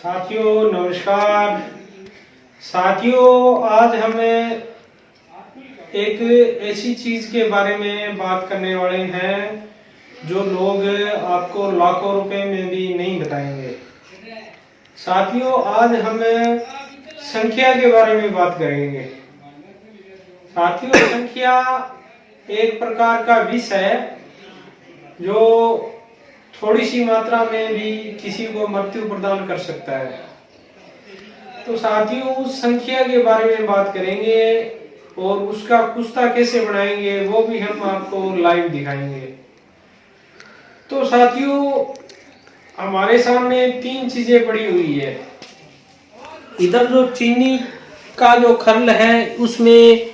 साथियों नमस्कार। साथियों आज हमें एक ऐसी चीज के बारे में बात करने वाले हैं जो लोग आपको लाखों रुपए में भी नहीं बताएंगे। साथियों आज हम संख्या के बारे में बात करेंगे। साथियों संख्या एक प्रकार का विष है जो थोड़ी सी मात्रा में भी किसी को मृत्यु प्रदान कर सकता है। तो साथियों उस संख्या के बारे में बात करेंगे और उसका कुस्ता कैसे बनाएंगे वो भी हम आपको लाइव दिखाएंगे। तो साथियों हमारे सामने तीन चीजें पड़ी हुई है। इधर जो चीनी का जो खल है उसमें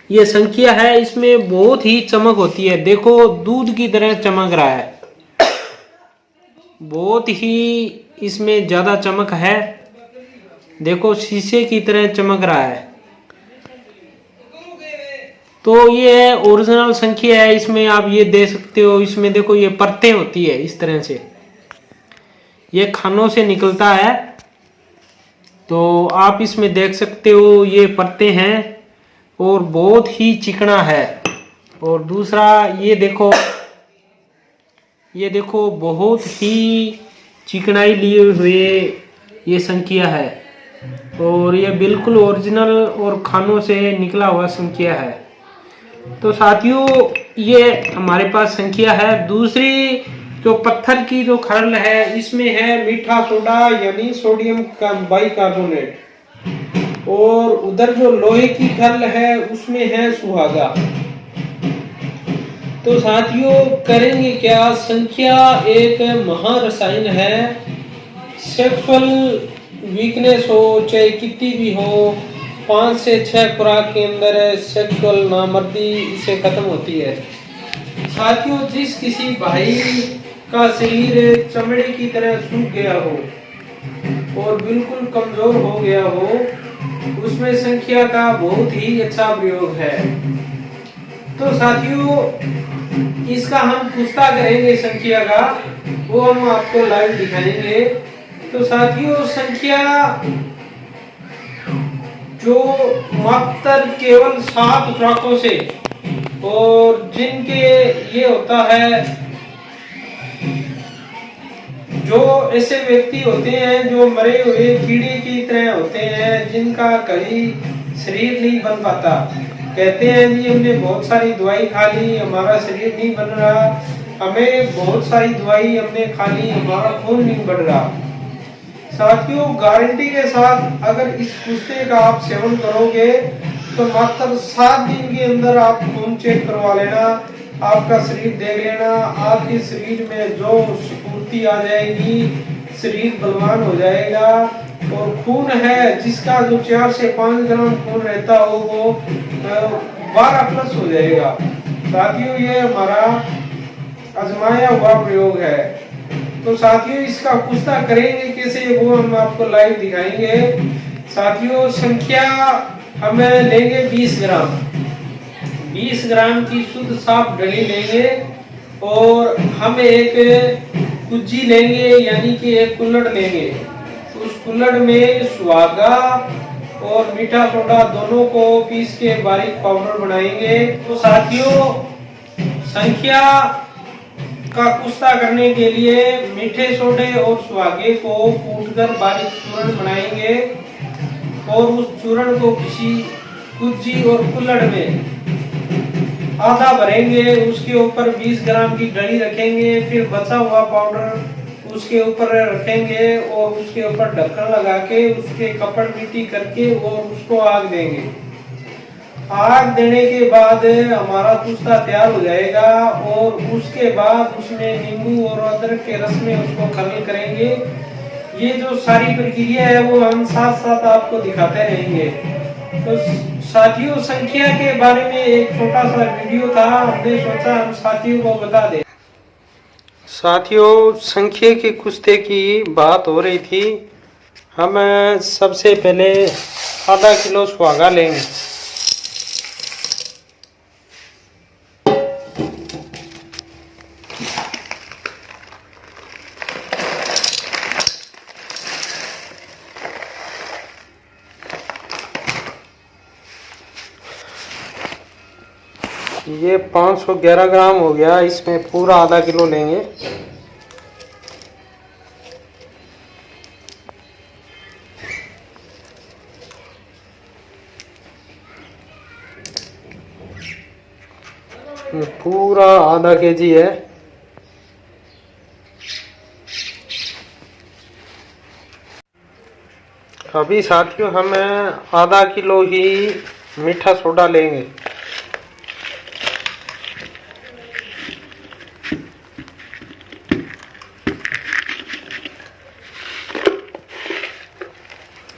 ये संख्या है, इसमें बहुत ही चमक होती है। देखो दूध की तरह चमक रहा है, बहुत ही इसमें ज्यादा चमक है। देखो शीशे की तरह चमक रहा है। तो ये है ओरिजिनल संख्या है। इसमें आप ये दे सकते हो, इसमें देखो ये परतें होती है इस तरह से, ये खानों से निकलता है। तो आप इसमें देख सकते हो ये परतें हैं और बहुत ही चिकना है। और दूसरा ये देखो बहुत ही चिकनाई लिए हुए ये संख्या है और ये बिल्कुल ओरिजिनल और खानों से निकला हुआ संख्या है। तो साथियों ये हमारे पास संख्या है। दूसरी जो पत्थर की जो खरल है इसमें है मीठा सोडा यानी सोडियम का बाइकार्बोनेट, और उधर जो लोहे की खरल है उसमें है सुहागा। तो साथियों करेंगे क्या, संख्या एक महारसायन है। सेक्सुअल वीकनेस हो चाहे कितनी भी हो, 5 से 6 खुराक के अंदर सेक्सुअल नामर्दी इसे खत्म होती है। साथियों जिस किसी भाई का शरीर चमड़े की तरह सूख गया हो और बिल्कुल कमजोर हो गया हो, उसमें संख्या का बहुत ही अच्छा प्रयोग है। तो साथियों इसका हम कुस्ता करेंगे संख्या का, वो हम आपको लाइव दिखाएंगे। तो साथियों संख्या जो मात्र केवल 7 खुराकों से, और जिनके ये होता है जो ऐसे व्यक्ति होते हैं जो मरे हुए कीड़े की तरह होते हैं, जिनका कभी शरीर नहीं बन पाता। कहते हैं जी हमने बहुत सारी दवाई खा ली, हमारा शरीर नहीं बन रहा, हमें बहुत सारी दवाई हमने खा ली, हमारा खून नहीं बढ़ रहा। साथियों गारंटी के साथ अगर इस कुस्ते का आप सेवन करोगे तो मात्र 7 दिन के अंदर आप खून चेक करवा लेना, आपका शरीर देख लेना, आपके शरीर में जो स्फूर्ति आ जाएगी, शरीर बलवान हो जाएगा। और खून है जिसका जो 4 से 5 ग्राम खून रहता हो वो 12+ हो जाएगा। साथियों ये हमारा आजमाया हुआ प्रयोग है। तो साथियों इसका कुस्ता करेंगे कैसे वो हम आपको लाइव दिखाएंगे। साथियों संख्या हमें लेंगे 20 ग्राम, 20 ग्राम की शुद्ध साफ डली लेंगे, और हम एक कुज्जी लेंगे यानी कि एक कुल्हड़ लेंगे। उस कुल्हड़ में सुहागा और मीठा सोडा दोनों को पीस के बारीक पाउडर बनाएंगे। तो साथियों संख्या का कुस्ता करने के लिए मीठे सोडे और सुहागे को कूटकर बारीक चूर्ण बनाएंगे और उस चूर्ण को किसी कुज्जी और कुल्हड़ में आधा भरेंगे। उसके ऊपर 20 ग्राम की डली रखेंगे, फिर बचा हुआ पाउडर उसके ऊपर रखेंगे और उसके ऊपर ढक्कन लगा के उसके कपड़ मिट्टी करके और उसको आग देंगे। आग देने के बाद हमारा कुस्ता तैयार हो जाएगा और उसके बाद उसमें नींबू और अदरक के रस में उसको खरल करेंगे। ये जो सारी प्रक्रिया है वो हम साथ साथ आपको दिखाते रहेंगे। तो साथियों संख्या के बारे में एक छोटा सा वीडियो था, हमने सोचा हम साथियों को बता दें। साथियों संख्या के कुस्ते की बात हो रही थी। हम सबसे पहले आधा किलो सुहागा लेंगे, ये 511 ग्राम हो गया, इसमें पूरा आधा किलो लेंगे। पूरा आधा केजी है। अभी साथियों हम आधा किलो ही मीठा सोडा लेंगे।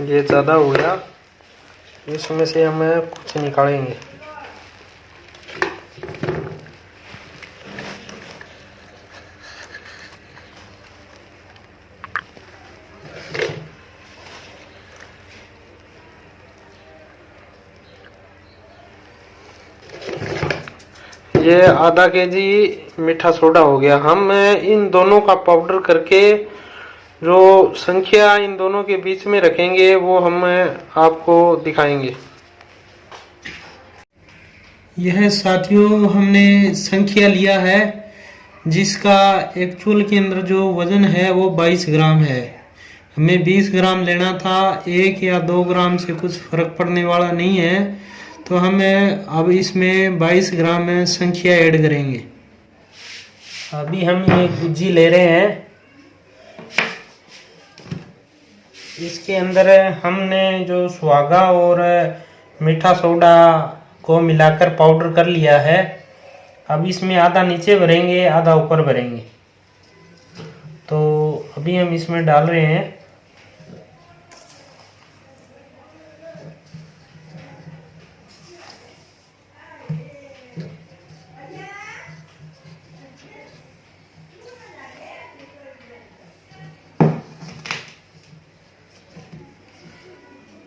ये ज़्यादा हो गया, इसमें से हम कुछ निकालेंगे। ये आधा केजी मीठा सोडा हो गया। हम इन दोनों का पाउडर करके जो संख्या इन दोनों के बीच में रखेंगे वो हम आपको दिखाएंगे। यह साथियों हमने संख्या लिया है, जिसका एक्चुअल के अंदर जो वजन है वो 22 ग्राम है। हमें 20 ग्राम लेना था, 1 या 2 ग्राम से कुछ फर्क पड़ने वाला नहीं है, तो हम अब इसमें 22 ग्राम संख्या ऐड करेंगे। अभी हम ये गुज्जी ले रहे हैं, इसके अंदर हमने जो सुहागा और मीठा सोडा को मिलाकर पाउडर कर लिया है। अब इसमें आधा नीचे भरेंगे, आधा ऊपर भरेंगे। तो अभी हम इसमें डाल रहे हैं।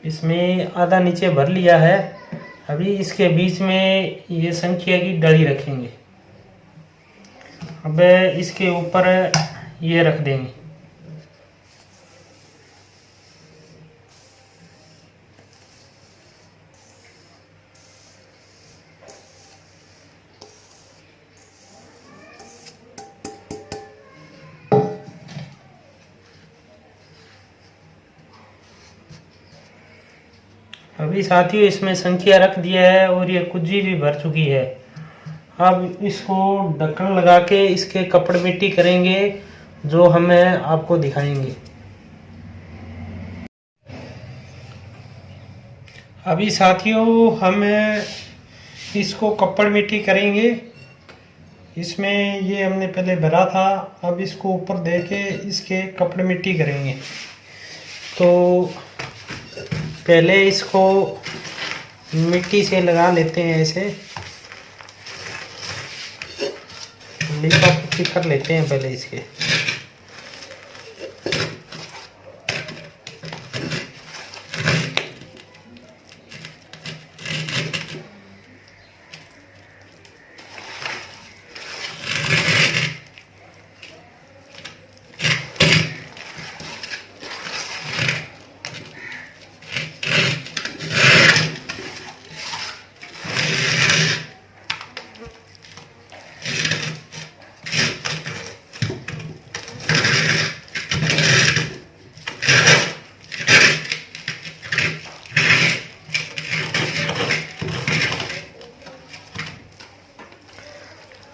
इसमें आधा नीचे भर लिया है। अभी इसके बीच में ये संख्या की डली रखेंगे। अब इसके ऊपर ये रख देंगे। अभी साथियों इसमें संख्या रख दिया है और ये कुज्जी भी भर चुकी है। अब इसको ढक्कन लगा के इसके कपड़ मिट्टी करेंगे, जो हमें आपको दिखाएंगे। अभी साथियों हम इसको कपड़ मिट्टी करेंगे। इसमें ये हमने पहले भरा था, अब इसको ऊपर दे के इसके कपड़ मिट्टी करेंगे। तो पहले इसको मिट्टी से लगा लेते हैं, ऐसे लिपा पुट्टी कर लेते हैं पहले इसके।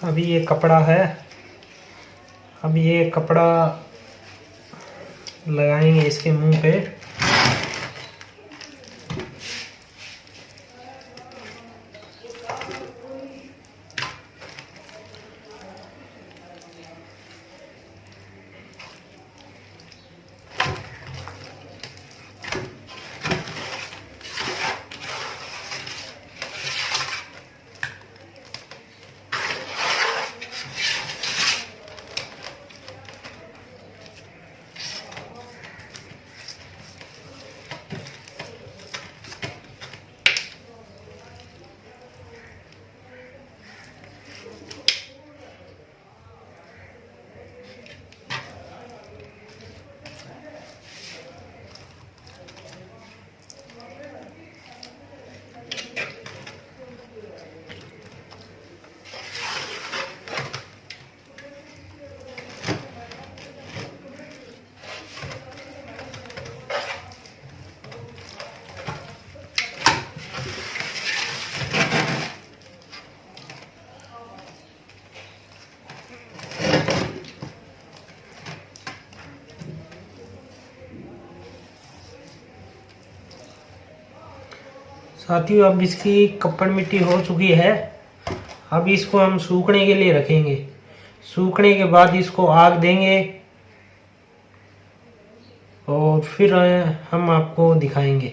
अभी ये कपड़ा है, अब ये कपड़ा लगाएंगे इसके मुंह पे। साथियों अब इसकी कप्पड़ मिट्टी हो चुकी है। अब इसको हम सूखने के लिए रखेंगे। सूखने के बाद इसको आग देंगे और फिर हम आपको दिखाएंगे।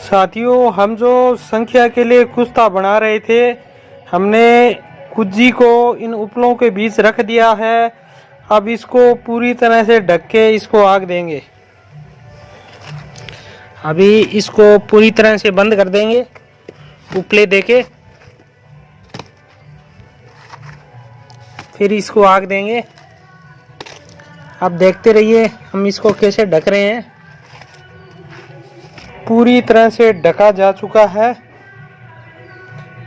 साथियों हम जो संख्या के लिए कुश्ता बना रहे थे, हमने कुज्जी को इन उपलों के बीच रख दिया है। अब इसको पूरी तरह से ढक के इसको आग देंगे। अभी इसको पूरी तरह से बंद कर देंगे उपले देके, फिर इसको आग देंगे। अब देखते रहिए हम इसको कैसे ढक रहे हैं। पूरी तरह से ढका जा चुका है।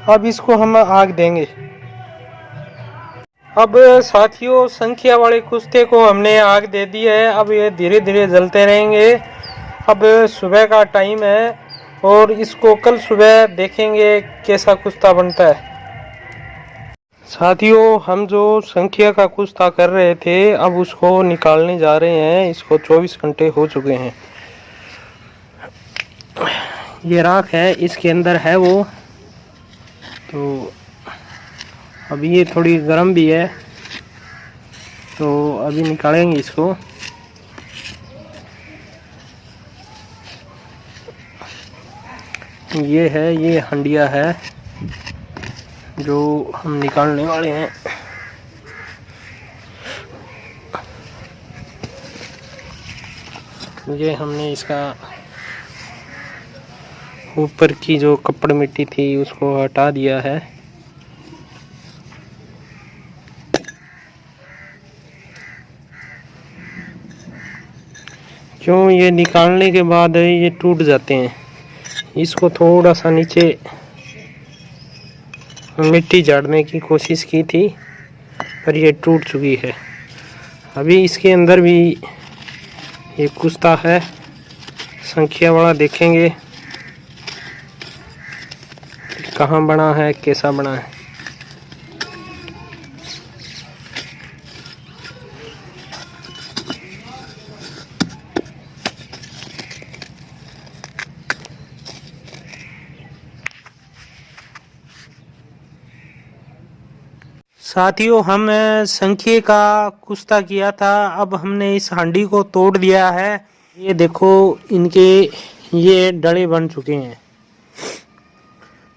अब इसको हम आग देंगे। अब साथियों संख्या वाले कुश्ते को हमने आग दे दी है। अब ये धीरे धीरे जलते रहेंगे। अब सुबह का टाइम है और इसको कल सुबह देखेंगे कैसा कुश्ता बनता है। साथियों हम जो संख्या का कुश्ता कर रहे थे, अब उसको निकालने जा रहे हैं। इसको 24 घंटे हो चुके हैं। ये राख है, इसके अंदर है वो, तो अभी ये थोड़ी गर्म भी है, तो अभी निकालेंगे इसको। ये है, ये हंडिया है जो हम निकालने वाले हैं। ये हमने इसका ऊपर की जो कपड़ मिट्टी थी उसको हटा दिया है। क्यों, ये निकालने के बाद ये टूट जाते हैं। इसको थोड़ा सा नीचे मिट्टी झाड़ने की कोशिश की थी पर ये टूट चुकी है। अभी इसके अंदर भी एक कुश्ता है संख्या वाला, देखेंगे कहाँ बना है, कैसा बना है। साथियों हम संख्या का कुश्ता किया था। अब हमने इस हांडी को तोड़ दिया है। ये देखो इनके ये डले बन चुके हैं।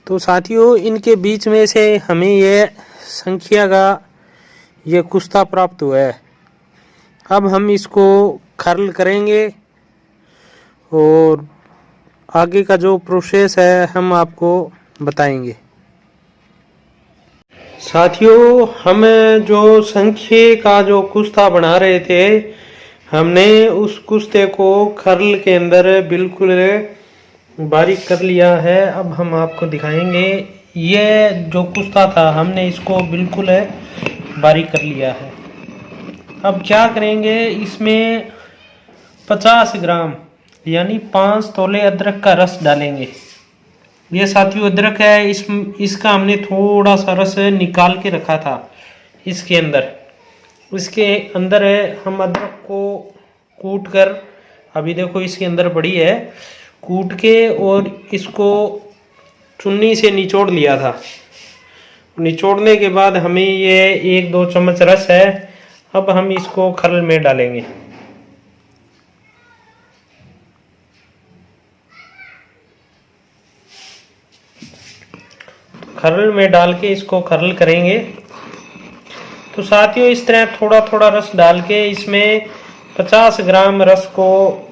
तो साथियों इनके बीच में से हमें ये संख्या का ये कुश्ता प्राप्त हुआ है। अब हम इसको खर्ल करेंगे और आगे का जो प्रोसेस है हम आपको बताएंगे। साथियों हम जो संख्या का जो कुश्ता बना रहे थे, हमने उस कुश्ते को खर्ल के अंदर बिल्कुल बारीक कर लिया है। अब हम आपको दिखाएंगे। ये जो कुश्ता था हमने इसको बिल्कुल बारीक कर लिया है। अब क्या करेंगे, इसमें 50 ग्राम यानी 5 तोले अदरक का रस डालेंगे। ये साथियों अदरक है, इसका हमने थोड़ा सा रस निकाल के रखा था इसके अंदर। इसके अंदर हम अदरक को कूट कर, अभी देखो इसके अंदर बड़ी है, कूट के और इसको चुन्नी से निचोड़ लिया था। निचोड़ने के बाद हमें ये 1-2 चम्मच रस है। अब हम इसको खर्ल में डालेंगे। खर्ल में डाल के इसको खर्ल करेंगे। तो साथियों इस तरह थोड़ा थोड़ा रस डाल के इसमें 50 ग्राम रस को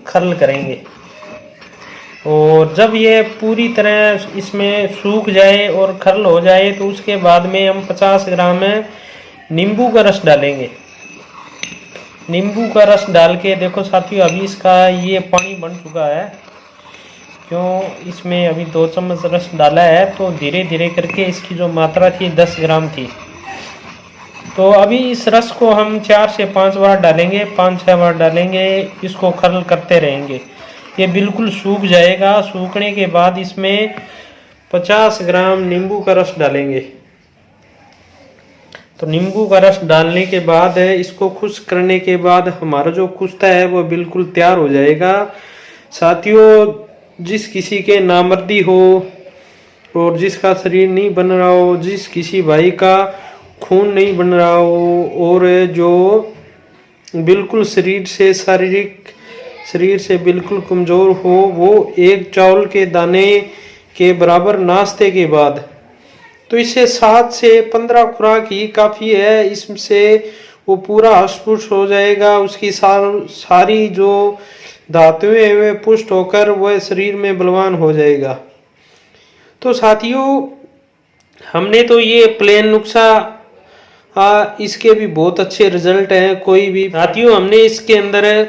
खर्ल करेंगे। और जब ये पूरी तरह इसमें सूख जाए और खर्ल हो जाए तो उसके बाद में हम 50 ग्राम नींबू का रस डालेंगे। नींबू का रस डाल के देखो साथियों अभी इसका ये पानी बन चुका है। क्यों, इसमें अभी 2 चम्मच रस डाला है तो धीरे धीरे करके इसकी जो मात्रा थी 10 ग्राम थी। तो अभी इस रस को हम 4 से 5 बार डालेंगे, 5-6 बार डालेंगे। इसको खर्ल करते रहेंगे। ये बिल्कुल सूख जाएगा। सूखने के बाद इसमें 50 ग्राम नींबू का रस डालेंगे। तो नींबू का रस डालने के बाद इसको खुश करने के बाद हमारा जो कुश्ता है वो बिल्कुल तैयार हो जाएगा। साथियों, जिस किसी के नामर्दी हो और जिसका शरीर नहीं बन रहा हो, जिस किसी भाई का खून नहीं बन रहा हो और जो बिल्कुल शरीर से बिल्कुल कमज़ोर हो, वो एक चावल के दाने के बराबर नाश्ते के बाद तो इससे 7 से 15 खुराक ही काफ़ी है। इससे वो पूरा हष्ट-पुष्ट हो जाएगा, उसकी सारी जो धातुएं हैं वे पुष्ट होकर वह शरीर में बलवान हो जाएगा। तो साथियों, हमने तो ये प्लेन नुस्खा इसके भी बहुत अच्छे रिजल्ट हैं। कोई भी साथियों, हमने इसके अंदर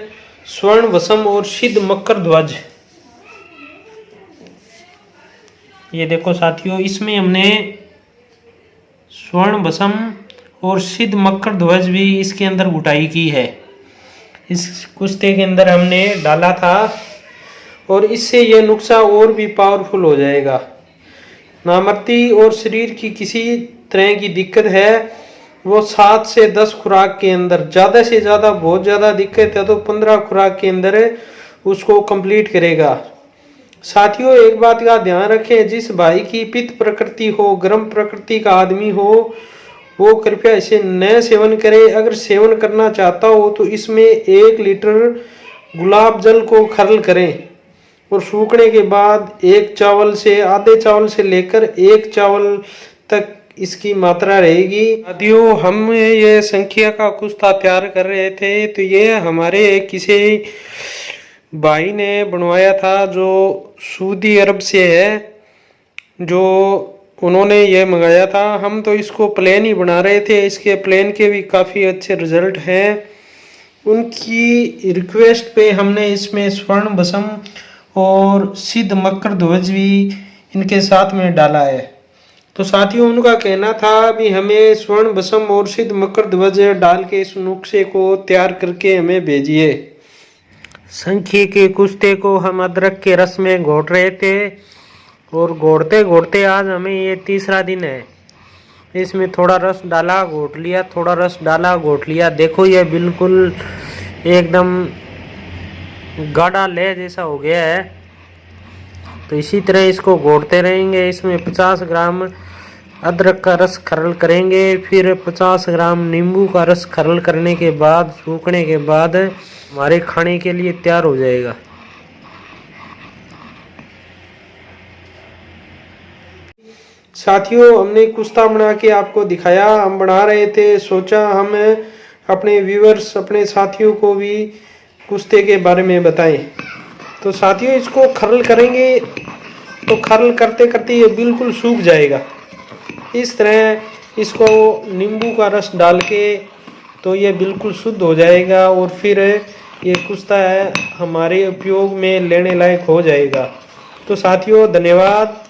स्वर्ण भस्म और सिद्ध मकर ध्वज, ये देखो साथियों, इसमें हमने स्वर्ण भस्म और सिद्ध मकर ध्वज भी इसके अंदर घुटाई की है। इस कुश्ते के अंदर हमने डाला था और इससे यह नुस्खा और भी पावरफुल हो जाएगा। नामर्दी और शरीर की किसी तरह की दिक्कत है, वो 7 से 10 खुराक के अंदर, ज़्यादा से ज़्यादा बहुत ज़्यादा दिक्कत है तो 15 खुराक के अंदर उसको कंप्लीट करेगा। साथियों, एक बात का ध्यान रखें, जिस भाई की पित्त प्रकृति हो, गर्म प्रकृति का आदमी हो, वो कृपया इसे न सेवन करे। अगर सेवन करना चाहता हो तो इसमें 1 लीटर गुलाब जल को खर्ल करें और सूखने के बाद एक चावल से, आधे चावल से लेकर 1 चावल तक इसकी मात्रा रहेगी। साथियों, हम ये संख्या का कुश्ता तैयार कर रहे थे तो ये हमारे किसी भाई ने बनवाया था जो सऊदी अरब से है, जो उन्होंने ये मंगाया था। हम तो इसको प्लेन ही बना रहे थे, इसके प्लेन के भी काफ़ी अच्छे रिजल्ट हैं। उनकी रिक्वेस्ट पे हमने इसमें स्वर्ण भस्म और सिद्ध मकर ध्वज भी इनके साथ में डाला है। तो साथियों, उनका कहना था भी हमें स्वर्ण भस्म और सिद्ध मकर ध्वज डाल के इस नुस्खे को तैयार करके हमें भेजिए। संखी के कुश्ते को हम अदरक के रस में घोट रहे थे और घोटते घोटते आज हमें ये 3रा दिन है। इसमें थोड़ा रस डाला, घोट लिया, थोड़ा रस डाला, घोट लिया। देखो ये बिल्कुल एकदम गाढ़ा ले जैसा हो गया है। तो इसी तरह इसको घोटते रहेंगे। इसमें 50 ग्राम अदरक का रस खरल करेंगे, फिर 50 ग्राम नींबू का रस खरल करने के बाद, सूखने के बाद हमारे खाने के लिए तैयार हो जाएगा। साथियों, हमने कुश्ता बना के आपको दिखाया, हम बना रहे थे, सोचा हम अपने व्यूअर्स, अपने साथियों को भी कुश्ते के बारे में बताएं। तो साथियों, इसको खरल करेंगे तो खरल करते करते ये बिल्कुल सूख जाएगा। इस तरह इसको नींबू का रस डाल के तो ये बिल्कुल शुद्ध हो जाएगा और फिर ये कुश्ता है हमारे उपयोग में लेने लायक हो जाएगा। तो साथियों, धन्यवाद।